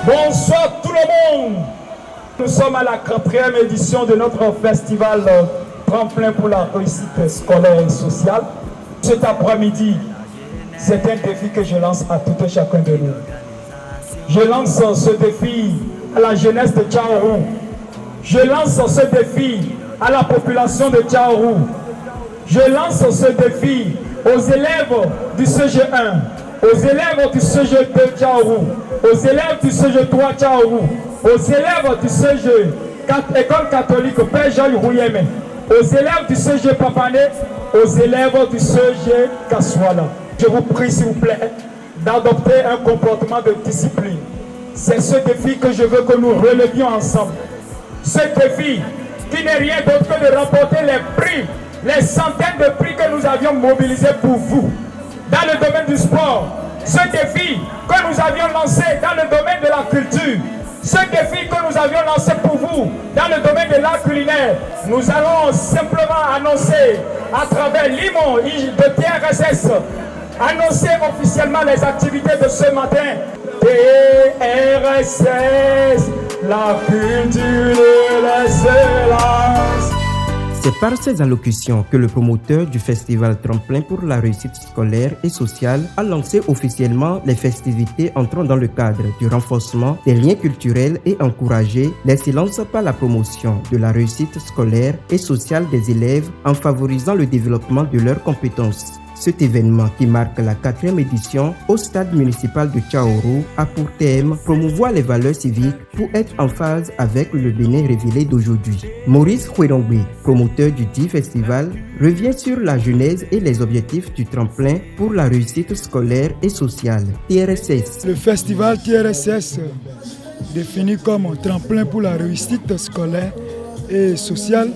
Bonsoir tout le monde. Nous sommes à la 4e édition de notre festival Tremplin pour la réussite scolaire et sociale. Cet après-midi, c'est un défi que je lance à tout et chacun de nous. Je lance ce défi à la jeunesse de Tchaourou. Je lance ce défi à la population de Tchaourou. Je lance ce défi aux élèves du CG1, aux élèves du CG2 Tchaourou, aux élèves du CG3 Tchaourou, aux élèves du CG École catholique Père Jean Rouyeme, aux élèves du CG Papané, aux élèves du CG Kaswala. Je vous prie s'il vous plaît d'adopter un comportement de discipline. C'est ce défi que je veux que nous relevions ensemble. Ce défi qui n'est rien d'autre que de remporter les prix, les centaines de prix que nous avions mobilisés pour vous. Dans le domaine du sport, ce défi que nous avions lancé dans le domaine de la culture, ce défi que nous avions lancé pour vous dans le domaine de l'art culinaire, nous allons simplement annoncer à travers l'IMO de TRSS, annoncer officiellement les activités de ce matin. TRSS, la culture de l'excellence. C'est par ces allocutions que le promoteur du festival Tremplin pour la réussite scolaire et sociale a lancé officiellement les festivités entrant dans le cadre du renforcement des liens culturels et encourager l'excellence par la promotion de la réussite scolaire et sociale des élèves en favorisant le développement de leurs compétences. Cet événement qui marque la 4e édition au stade municipal de Tchaourou a pour thème promouvoir les valeurs civiques pour être en phase avec le Bénin révélé d'aujourd'hui. Maurice Khouerongbe, promoteur du dit festival, revient sur la genèse et les objectifs du tremplin pour la réussite scolaire et sociale, TRSS. Le festival TRSS, défini comme un tremplin pour la réussite scolaire et sociale,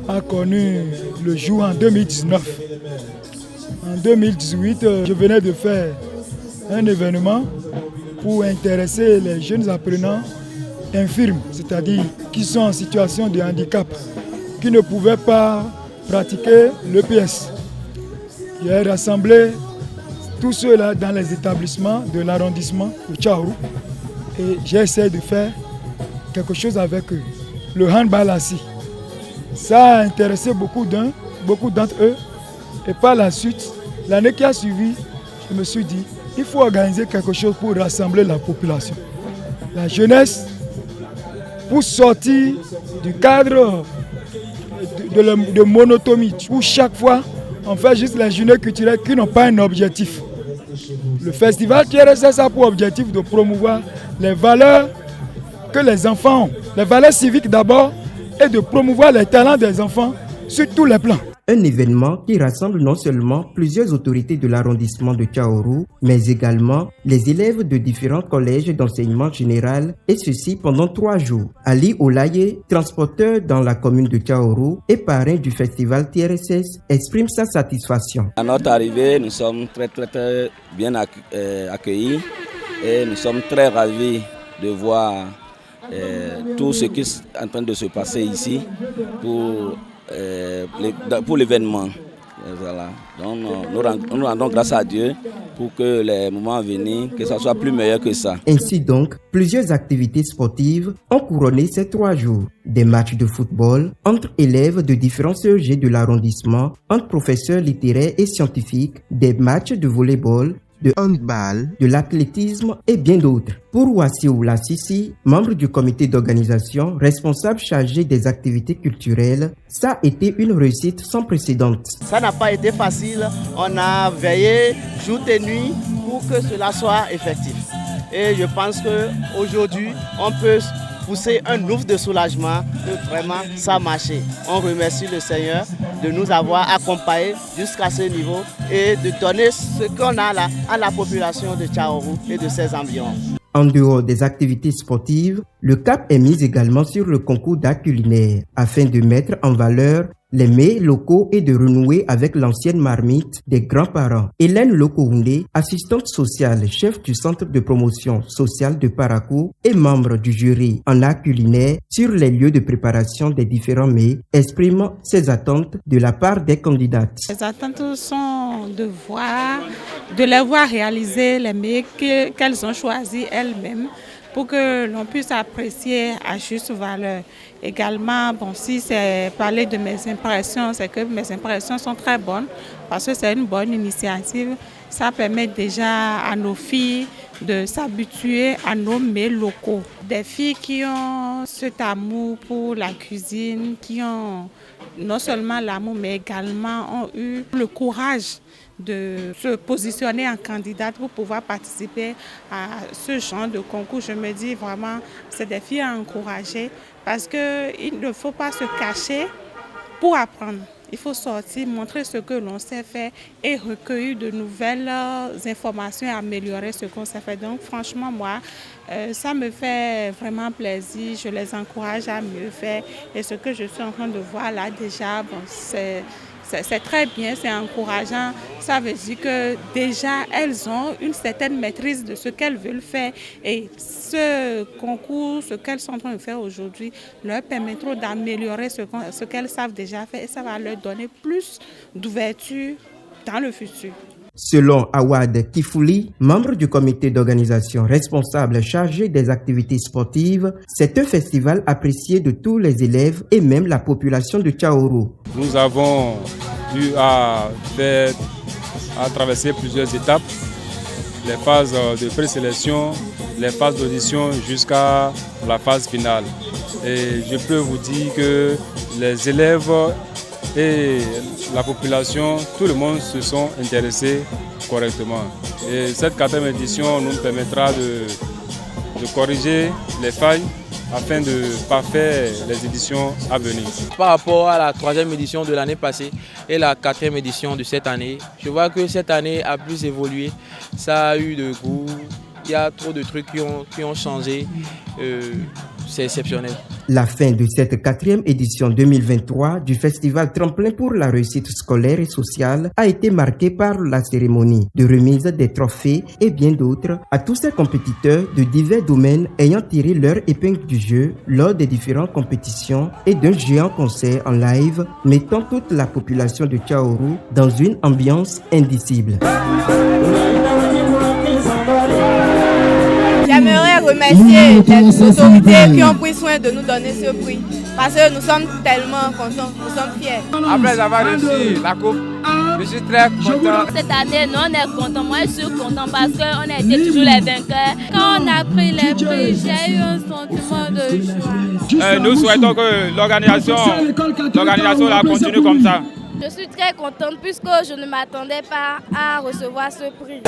a connu le jour en 2019. En 2018, je venais de faire un événement pour intéresser les jeunes apprenants infirmes, c'est-à-dire qui sont en situation de handicap, qui ne pouvaient pas pratiquer l'EPS. J'ai rassemblé tous ceux-là dans les établissements de l'arrondissement de Tchaourou et j'ai essayé de faire quelque chose avec eux. Le handball assis. Ça a intéressé beaucoup d'entre eux. Et par la suite, l'année qui a suivi, je me suis dit, il faut organiser quelque chose pour rassembler la population. La jeunesse, pour sortir du cadre de monotonie, où chaque fois, on fait juste les journées culturelles qui n'ont pas un objectif. Le festival TRSS a pour objectif de promouvoir les valeurs que les enfants ont, les valeurs civiques d'abord, et de promouvoir les talents des enfants sur tous les plans. Un événement qui rassemble non seulement plusieurs autorités de l'arrondissement de Tchaourou, mais également les élèves de différents collèges d'enseignement général, et ceci pendant 3 jours. Ali Olaye, transporteur dans la commune de Tchaourou et parrain du festival TRSS, exprime sa satisfaction. À notre arrivée, nous sommes très bien accueillis et nous sommes très ravis de voir tout ce qui est en train de se passer ici pour l'événement. Voilà. Donc, nous rendons grâce à Dieu pour que les moments à venir, que ça soit plus meilleur que ça. Ainsi donc, plusieurs activités sportives ont couronné ces 3 jours. Des matchs de football entre élèves de différents CEG de l'arrondissement, entre professeurs littéraires et scientifiques, des matchs de volleyball, de handball, de l'athlétisme et bien d'autres. Pour Wassiou Lassisi, membre du comité d'organisation, responsable chargé des activités culturelles, ça a été une réussite sans précédent. Ça n'a pas été facile, on a veillé jour et nuit pour que cela soit effectif. Et je pense qu'aujourd'hui, on peut pousser un ouf de soulagement que vraiment ça a marché. On remercie le Seigneur de nous avoir accompagnés jusqu'à ce niveau et de donner ce qu'on a là à la population de Tchaourou et de ses environs. En dehors des activités sportives, le cap est mis également sur le concours d'art culinaire afin de mettre en valeur les mets locaux et de renouer avec l'ancienne marmite des grands-parents. Hélène Lokoundé, assistante sociale, chef du centre de promotion sociale de Parakou et membre du jury en art culinaire sur les lieux de préparation des différents mets, exprime ses attentes de la part des candidates. Les attentes sont de les voir réaliser les mets qu'elles ont choisis elles-mêmes pour que l'on puisse apprécier à juste valeur. Également, bon, si c'est parler de mes impressions, c'est que mes impressions sont très bonnes parce que c'est une bonne initiative. Ça permet déjà à nos filles de s'habituer à nos mets locaux. Des filles qui ont cet amour pour la cuisine, qui ont non seulement l'amour, mais également ont eu le courage de se positionner en candidate pour pouvoir participer à ce genre de concours. Je me dis vraiment, c'est des filles à encourager parce qu'il ne faut pas se cacher pour apprendre. Il faut sortir, montrer ce que l'on sait faire et recueillir de nouvelles informations et améliorer ce qu'on sait faire. Donc franchement, moi, ça me fait vraiment plaisir. Je les encourage à mieux faire. Et ce que je suis en train de voir là déjà, bon, c'est très bien, c'est encourageant. Ça veut dire que déjà, elles ont une certaine maîtrise de ce qu'elles veulent faire. Et ce concours, ce qu'elles sont en train de faire aujourd'hui, leur permettra d'améliorer ce qu'elles savent déjà faire. Et ça va leur donner plus d'ouverture dans le futur. Selon Awad Kifouli, membre du comité d'organisation responsable chargé des activités sportives, c'est un festival apprécié de tous les élèves et même la population de Tchaourou. Nous avons eu à traverser plusieurs étapes, les phases de présélection, les phases d'audition jusqu'à la phase finale. Et je peux vous dire que les élèves et la population, tout le monde se sont intéressés correctement. Et cette 4e édition nous permettra de corriger les failles afin de parfaire les éditions à venir. Par rapport à la 3e édition de l'année passée et la 4e édition de cette année, je vois que cette année a plus évolué. Ça a eu de goût, il y a trop de trucs qui ont changé. C'est exceptionnel. La fin de cette 4e édition 2023 du Festival Tremplin pour la réussite scolaire et sociale a été marquée par la cérémonie de remise des trophées et bien d'autres à tous ces compétiteurs de divers domaines ayant tiré leur épingle du jeu lors des différentes compétitions et d'un géant concert en live mettant toute la population de Tchaourou dans une ambiance indicible. J'aimerais remercier les autorités qui ont pris soin de nous donner ce prix parce que nous sommes tellement contents, nous sommes fiers. Après avoir reçu la coupe, je suis très content. Cette année, nous on est contents. Moi je suis content parce qu'on a été toujours les vainqueurs. Quand on a pris les prix, j'ai eu un sentiment de joie. Nous souhaitons que l'organisation continue comme ça. Je suis très contente puisque je ne m'attendais pas à recevoir ce prix.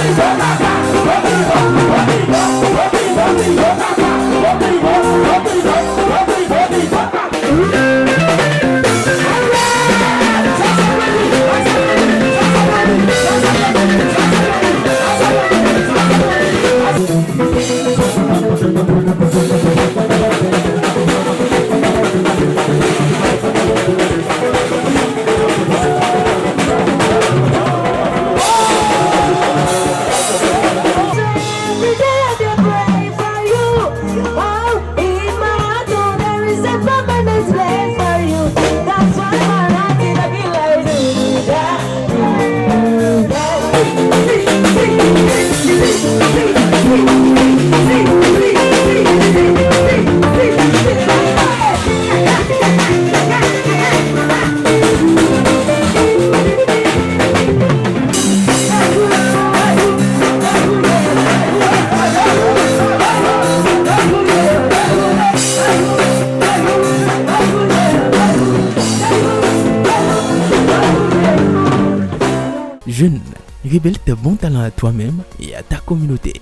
Jeune, révèle tes bons talents à toi-même et à ta communauté.